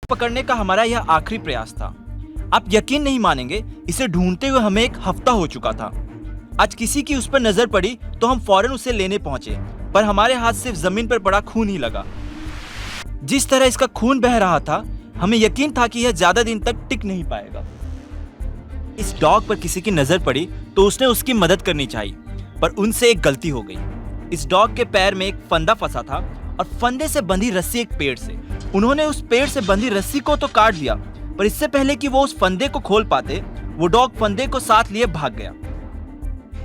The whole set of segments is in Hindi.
पकड़ने का हमारा यह आखिरी प्रयास था। आप यकीन नहीं मानेंगे, इसे ढूंढते हुए हमें 1 हफ्ता हो चुका था। आज किसी की उस पर नजर पड़ी तो हम फौरन उसे लेने पहुंचे, पर हमारे हाथ सिर्फ जमीन पर पड़ा खून ही लगा। जिस तरह इसका खून बह रहा था, हमें यकीन था कि यह ज्यादा दिन तक टिक नहीं पाएगा। इस डॉग पर किसी की नजर पड़ी तो उसने उसकी मदद करनी चाहिए, पर उनसे एक गलती हो गई। इस डॉग के पैर में एक फंदा फंसा था और फंदे से बंधी रस्सी एक पेड़ से। उन्होंने उस पेड़ से बंधी रस्सी को तो काट दिया, पर इससे पहले कि वो उस फंदे को खोल पाते, वो डॉग फंदे को साथ लिए भाग गया।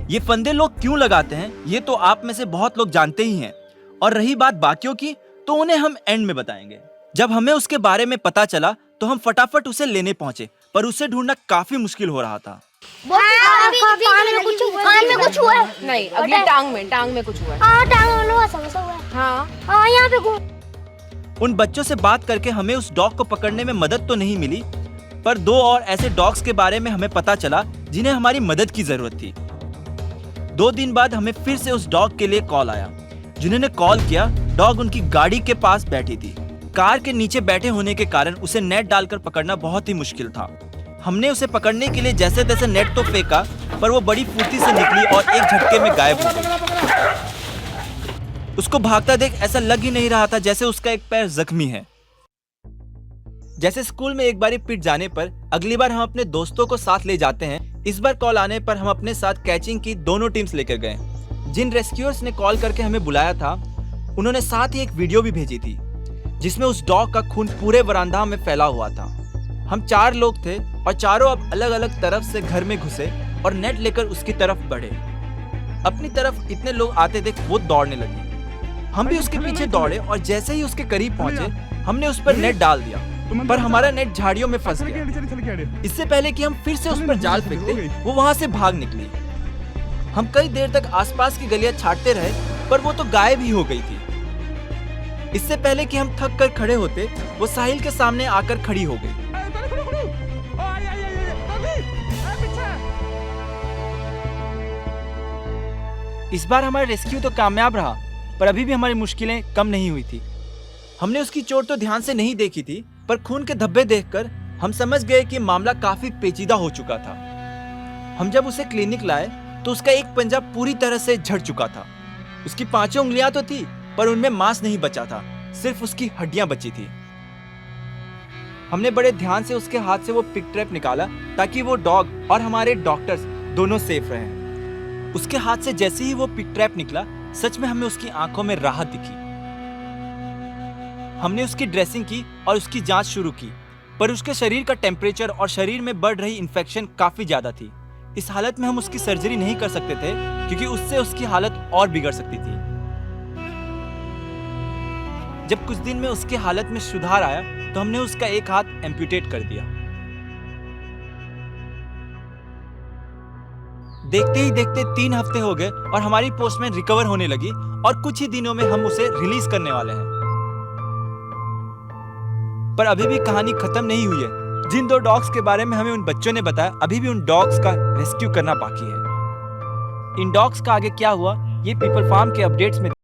ये फंदे लोग क्यों लगाते हैं, ये तो आप में से बहुत लोग जानते ही हैं। और रही बात बाकियों की, तो उन्हें हम एंड में बताएंगे। जब हमें उसके बारे में पता चला तो हम फटाफट उसे लेने पहुंचे, पर उसे ढूंढना काफी मुश्किल हो रहा था। कान में कुछ हुआ है? नहीं, अगली टांग में कुछ हुआ है। हाँ, टांग में समस्या हुआ है। हाँ, यहाँ पे उन बच्चों से बात करके हमें उस डॉग को पकड़ने में मदद तो नहीं मिली, पर 2 और ऐसे डॉग्स के बारे में हमें पता चला जिन्हें हमारी मदद की जरूरत थी। 2 दिन बाद हमें फिर से उस डॉग के लिए कॉल आया। जिन्होंने कॉल किया, डॉग उनकी गाड़ी के पास बैठी थी। कार के नीचे बैठे होने के कारण उसे नेट डालकर पकड़ना बहुत ही मुश्किल था। हमने उसे पकड़ने के लिए जैसे तैसे नेट तो फेंका, पर वो बड़ी फुर्ती से निकली और एक झटके में गायब हो गई। उसको भागता देख ऐसा लग ही नहीं रहा था जैसे उसका एक पैर जख्मी है। जैसे स्कूल में एक बारी पिट जाने पर अगली बार हम अपने दोस्तों को साथ ले जाते हैं, इस बार कॉल आने पर हम अपने साथ कैचिंग की दोनों टीम्स लेकर गए। जिन रेस्क्यूअर्स ने कॉल करके हमें बुलाया था, उन्होंने साथ ही एक वीडियो भी भेजी थी जिसमें उस डॉग का खून पूरे बरामदा में फैला हुआ था। हम 4 लोग थे और चारों अब अलग अलग तरफ से घर में घुसे और नेट लेकर उसकी तरफ बढ़े। अपनी तरफ इतने लोग आते देख वो दौड़ने लगे। हम भी उसके पीछे दौड़े और जैसे ही उसके करीब पहुंचे, हमने उस पर नेट डाल दिया, पर हमारा नेट झाड़ियों में फंस गया। इससे पहले कि हम फिर से उस पर जाल फेंकते, वो वहां से भाग निकली। हम कई देर तक आसपास की गलियां छांटते रहे, पर वो तो गायब ही हो गई थी। इससे पहले कि हम थक कर खड़े होते, वो साहिल के सामने आकर खड़ी हो गई। इस बार हमारा रेस्क्यू तो कामयाब रहा, पर अभी भी हमारी मुश्किलें कम नहीं हुई थी। हमने उसकी चोट तो ध्यान से नहीं देखी थी, पर खून के धब्बे देखकर हम समझ गए कि मामला काफी पेचीदा हो चुका था। हम जब उसे क्लिनिक लाए तो उसका एक पंजा पूरी तरह से झड़ चुका था। उसकी 5 उंगलियां तो थी, पर उनमें मांस नहीं बचा था, सिर्फ उसकी हड्डियां बची थी। हमने बड़े ध्यान से उसके हाथ से वो पिक ट्रैप निकाला ताकि वो डॉग और हमारे डॉक्टर्स दोनों सेफ रहें। उसके हाथ से जैसे ही वो पिक ट्रैप निकला, सच में हमें उसकी आंखों में राहत दिखी। हमने उसकी ड्रेसिंग की और उसकी जांच शुरू की, पर उसके शरीर का टेम्परेचर और शरीर में बढ़ रही इन्फेक्शन काफी ज्यादा थी। इस हालत में हम उसकी सर्जरी नहीं कर सकते थे, क्योंकि उससे उसकी हालत और बिगड़ सकती थी। जब कुछ दिन में उसकी हालत में सुधार आया तो हमने उसका एक हाथ एम्पुटेट कर दिया। देखते ही देखते 3 हफ्ते हो गए और हमारी पोस्टमैन रिकवर होने लगी और कुछ ही दिनों में हम उसे रिलीज करने वाले हैं। पर अभी भी कहानी खत्म नहीं हुई है। जिन 2 डॉग्स के बारे में हमें उन बच्चों ने बताया, अभी भी उन डॉग्स का रेस्क्यू करना बाकी है। इन डॉग्स का आगे क्या हुआ, ये पीपल फार्म के अपडेट्स में